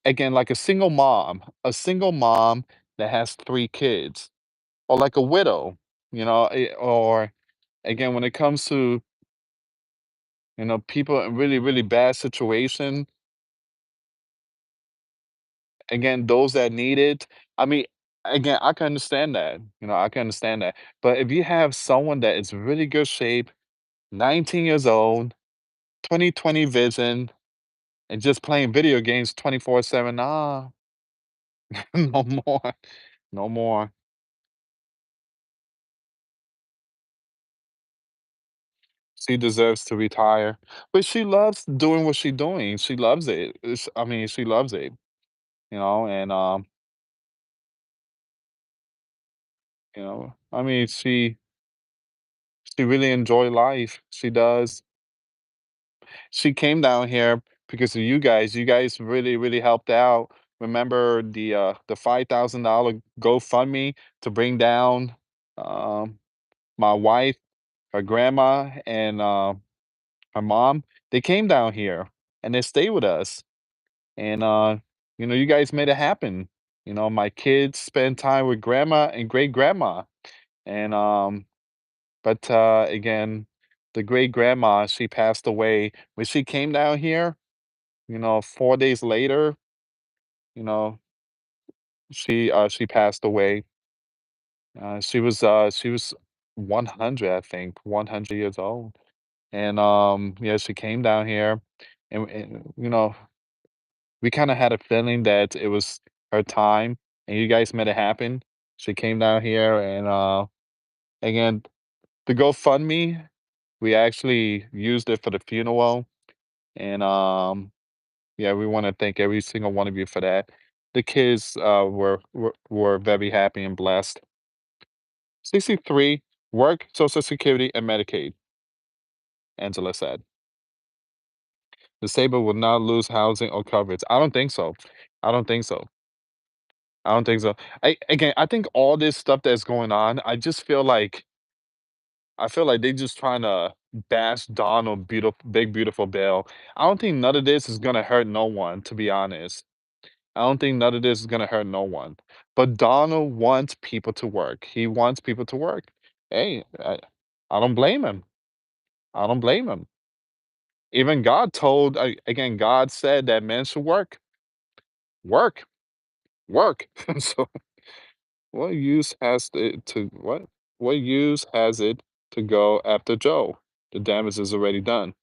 Again, like a single mom that has 3 kids, or like a widow, or again, when it comes to, people in really, really bad situation, again, those that need it, I mean, again, I can understand that, I can understand that. But if you have someone that is really good shape, 19 years old, 20/20 vision, and just playing video games 24/7, no more, no more. She deserves to retire, but she loves doing what she's doing. She loves it. I mean, she loves it, and I mean, she really enjoy life. She does. She came down here because of you guys. You guys really, really helped out. Remember the $5,000 GoFundMe to bring down um my wife, her grandma, and her mom? They came down here and they stayed with us. And you guys made it happen. My kids spend time with grandma and great grandma. And but again, the great grandma, she passed away when she came down here. 4 days later, you know she passed away. She was 100, I think, 100 years old. And yeah, she came down here, and we kind of had a feeling that it was her time, and you guys made it happen. She came down here, and again, the GoFundMe, we actually used it for the funeral, and yeah, we want to thank every single one of you for that. The kids were very happy and blessed. 63, work, Social Security, and Medicaid. Angela said. Disabled will not lose housing or coverage. I don't think so. I don't think so. I don't think so. I think all this stuff that's going on, I feel like they just trying to bash Donald beautiful big beautiful bill. I don't think none of this is gonna hurt no one, to be honest. I don't think none of this is gonna hurt no one. But Donald wants people to work. He wants people to work. Hey, I don't blame him. I don't blame him. Even God told, again, God said that men should work, work, work. So what use has it to what? What use has it to go after Joe? The damage is already done.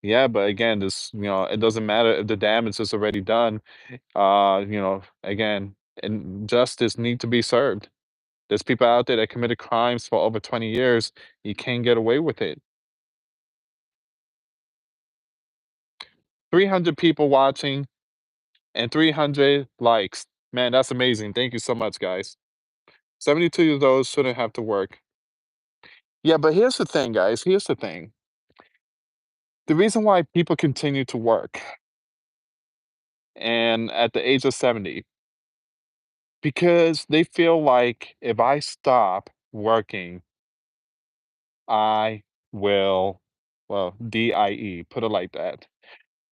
Yeah, but again, it doesn't matter if the damage is already done. Again, and justice need to be served. There's people out there that committed crimes for over 20 years. You can't get away with it. 300 people watching and 300 likes. Man, that's amazing. Thank you so much, guys. 72 years old shouldn't have to work. Yeah, but here's the thing, guys. Here's the thing. The reason why people continue to work and at the age of 70, because they feel like if I stop working, I will, well, DIE, put it like that.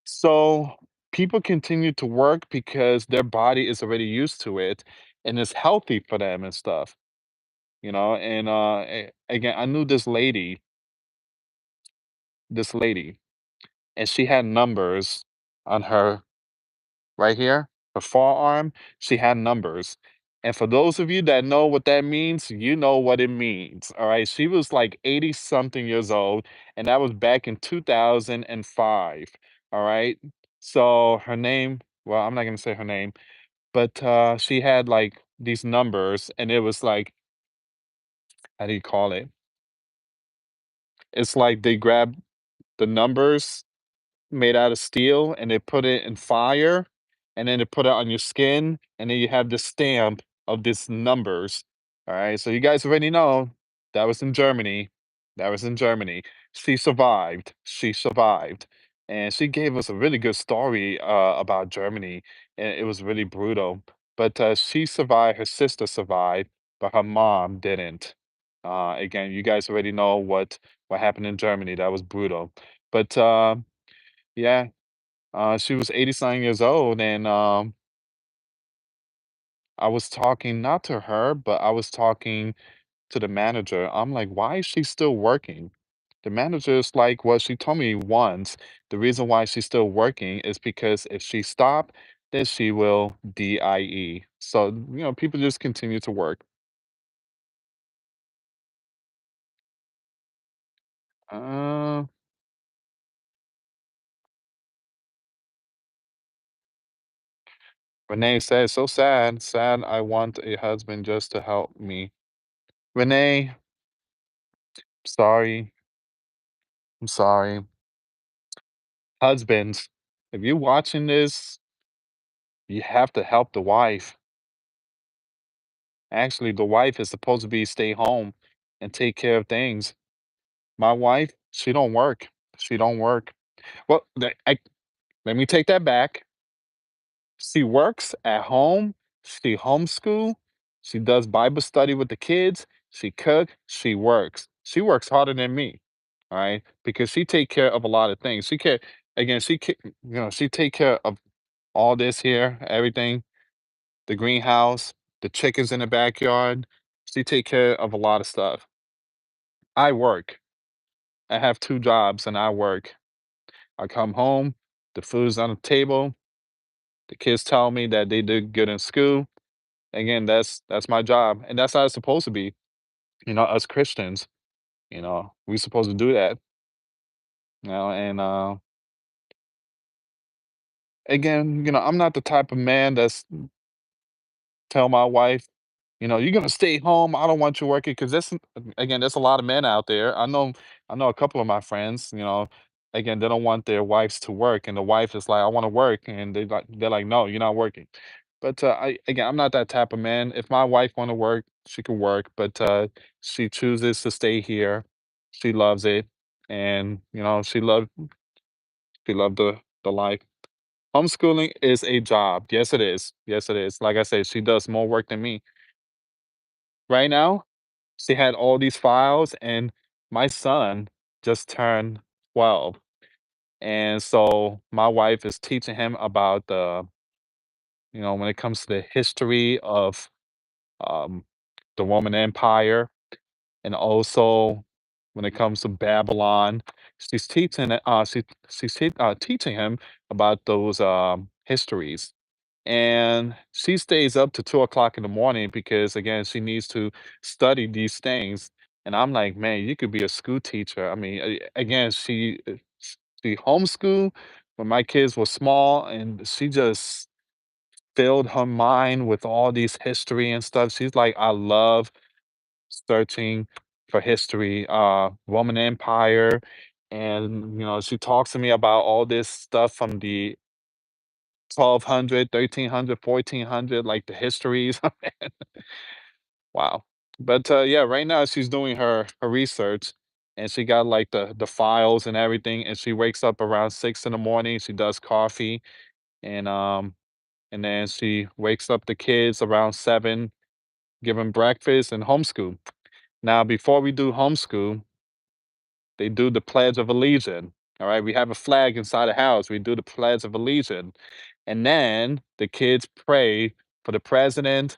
So people continue to work because their body is already used to it and it's healthy for them and stuff, And again, I knew this lady, and she had numbers on her right here, her forearm. She had numbers. And for those of you that know what that means, you know what it means. All right. She was like 80 something years old, and that was back in 2005. All right. So her name, well, I'm not going to say her name, but she had like these numbers, and it was like, how do you call it? It's like they grab the numbers made out of steel and they put it in fire and then they put it on your skin and then you have the stamp of these numbers. All right. So you guys already know that was in Germany. That was in Germany. She survived. She survived. And she gave us a really good story about Germany. And it was really brutal. But she survived. Her sister survived, but her mom didn't. Again, you guys already know what happened in Germany. That was brutal. But yeah, she was 80-something years old, and, I was talking not to her, but I was talking to the manager. I'm like, "Why is she still working?" The manager is like, "Well, she told me once, the reason why she's still working is because if she stop, then she will DIE." So, people just continue to work. Uh, Renee says, "So sad, sad I want a husband just to help me." Renee, sorry, I'm sorry. Husbands, if you're watching this, you have to help the wife. Actually, the wife is supposed to be stay home and take care of things. My wife, she don't work. She don't work. Well, let me take that back. She works at home. She homeschool. She does Bible study with the kids. She cook. She works. She works harder than me. All right, because she take care of a lot of things. She care again. She take care of all this here, everything, the greenhouse, the chickens in the backyard. She take care of a lot of stuff. I work. I have 2 jobs and I work. I come home, the food's on the table, the kids tell me that they did good in school. Again, that's my job, and that's how it's supposed to be. Us Christians, we supposed to do that, and again, I'm not the type of man that's tell my wife, "You're gonna stay home. I don't want you working," because again, there's a lot of men out there. I know a couple of my friends. Again, they don't want their wives to work, and the wife is like, "I want to work," and they're like, "No, you're not working." But I'm not that type of man. If my wife want to work, she can work, but she chooses to stay here. She loves it, and she loved the life. Homeschooling is a job. Yes, it is. Yes, it is. Like I said, she does more work than me. Right now, she had all these files, and my son just turned 12. And so my wife is teaching him about when it comes to the history of um, the Roman Empire and also when it comes to Babylon. She's teaching teaching him about those histories, and she stays up to 2 o'clock in the morning because again she needs to study these things. And I'm like, man, you could be a school teacher. I mean, again, she homeschooled when my kids were small, and she just filled her mind with all these history and stuff. She's like, I love searching for history, Roman Empire, and she talks to me about all this stuff from the 1200, 1300, 1400, like the histories. Wow. But yeah, right now she's doing her research, and she got like the files and everything, and she wakes up around 6 in the morning. She does coffee, and then she wakes up the kids around 7, give them breakfast and homeschool. Now, before we do homeschool, they do the Pledge of Allegiance. All right, we have a flag inside the house. We do the Pledge of Allegiance, and then the kids pray for the president,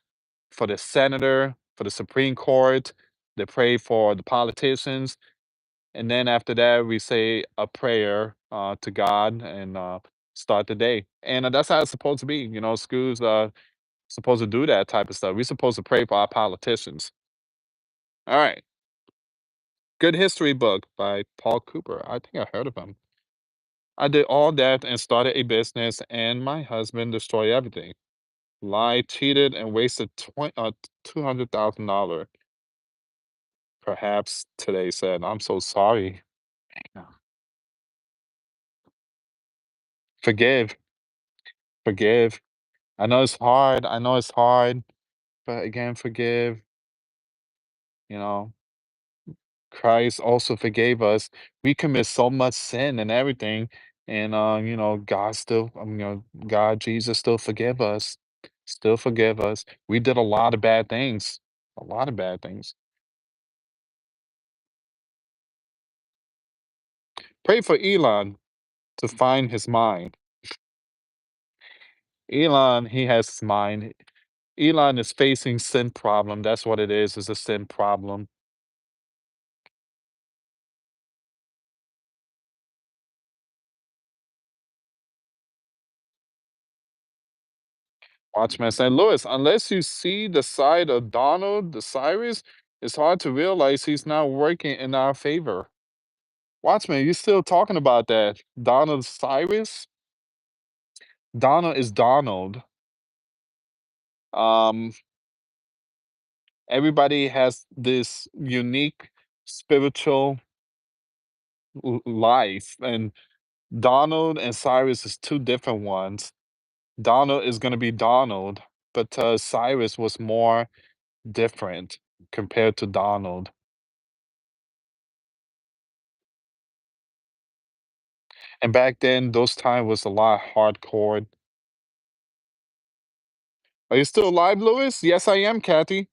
for the senator, for the Supreme Court. They pray for the politicians, and then after that, we say a prayer to God and start the day. And that's how it's supposed to be. Schools supposed to do that type of stuff. We're supposed to pray for our politicians. All right. Good history book by Paul Cooper. I think I heard of him. I did all that and started a business, and my husband destroyed everything. Lied, cheated, and wasted $200,000. Perhaps today said, I'm so sorry. Yeah. Forgive, forgive. I know it's hard. I know it's hard, but again, forgive. You know, Christ also forgave us. We commit so much sin and everything, and God still, God, Jesus still forgive us, still forgive us. We did a lot of bad things, a lot of bad things. Pray for Elon to find his mind. Elon, he has his mind. Elon is facing sin problem. That's what it is a sin problem. Watchman St. Louis, unless you see the side of Donald the Cyrus, it's hard to realize he's not working in our favor. Watchman, you still talking about that? Donald Cyrus? Donald is Donald. Um, Everybody has this unique spiritual life, and Donald and Cyrus is two different ones. Donald is going to be Donald, but Cyrus was more different compared to Donald. And back then, those time was a lot hardcore. Are you still alive, Louis? Yes, I am, Kathy.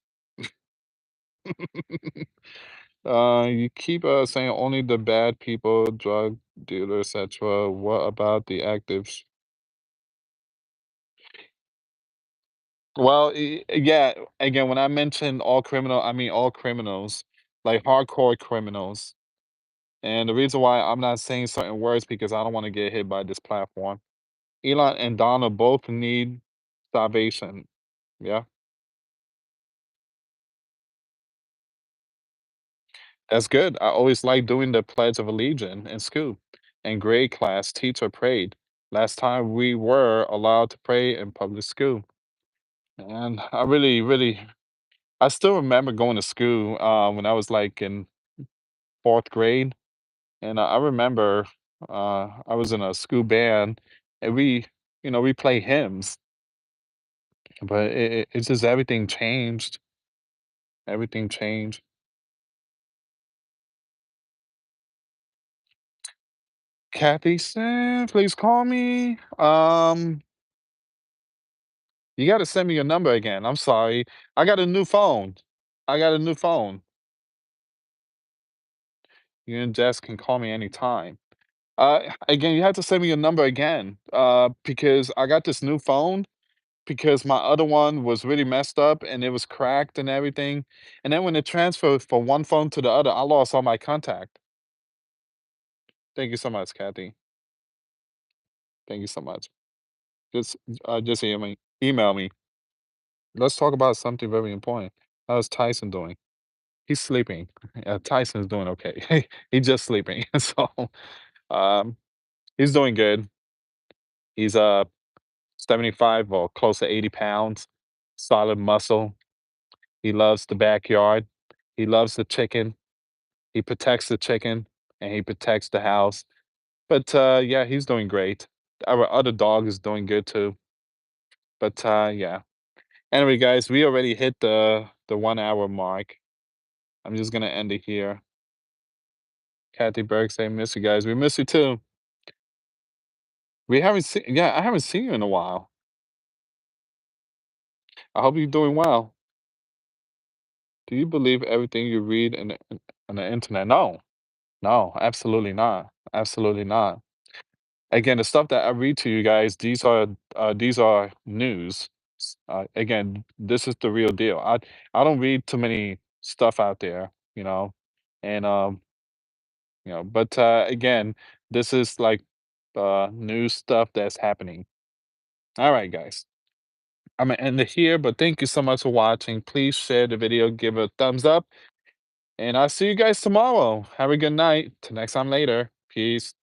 You keep saying only the bad people, drug dealers, etc. What about the actives? Well, yeah. Again, when I mention all criminal, I mean all criminals, like hardcore criminals. And the reason why I'm not saying certain words because I don't want to get hit by this platform. Elon and Donna both need salvation. Yeah. That's good. I always like doing the Pledge of Allegiance in school. In grade class, teacher prayed. Last time we were allowed to pray in public school. And I really, really, I still remember going to school when I was like in fourth grade. And I remember I was in a school band, and we play hymns, but it's just everything changed. Everything changed. Kathy said, please call me. You gotta send me your number again. I'm sorry. I got a new phone. I got a new phone. You and Jess can call me anytime. Again, you have to send me your number again. Because I got this new phone because my other one was really messed up and it was cracked and everything. And then when it transferred from one phone to the other, I lost all my contact. Thank you so much, Kathy. Thank you so much. Just email me. Let's talk about something very important. How's Tyson doing? He's sleeping. Tyson's doing okay. He's just sleeping. So um he's doing good. He's 75 or close to 80 pounds, solid muscle. He loves the backyard. He loves the chicken. He protects the chicken and he protects the house. But yeah, he's doing great. Our other dog is doing good too. But yeah. Anyway, guys, we already hit the 1 hour mark. I'm just gonna end it here. Kathy Burke say, "Miss you guys." We miss you too. We haven't seen. Yeah, I haven't seen you in a while. I hope you're doing well. Do you believe everything you read on the internet? No, no, absolutely not. Absolutely not. Again, the stuff that I read to you guys, these are news. Again, this is the real deal. I don't read too many stuff out there, and but again, this is like new stuff that's happening. All right, guys. I'm gonna end it here, but thank you so much for watching. Please share the video, give it a thumbs up, and I'll see you guys tomorrow. Have a good night. Till next time later. Peace.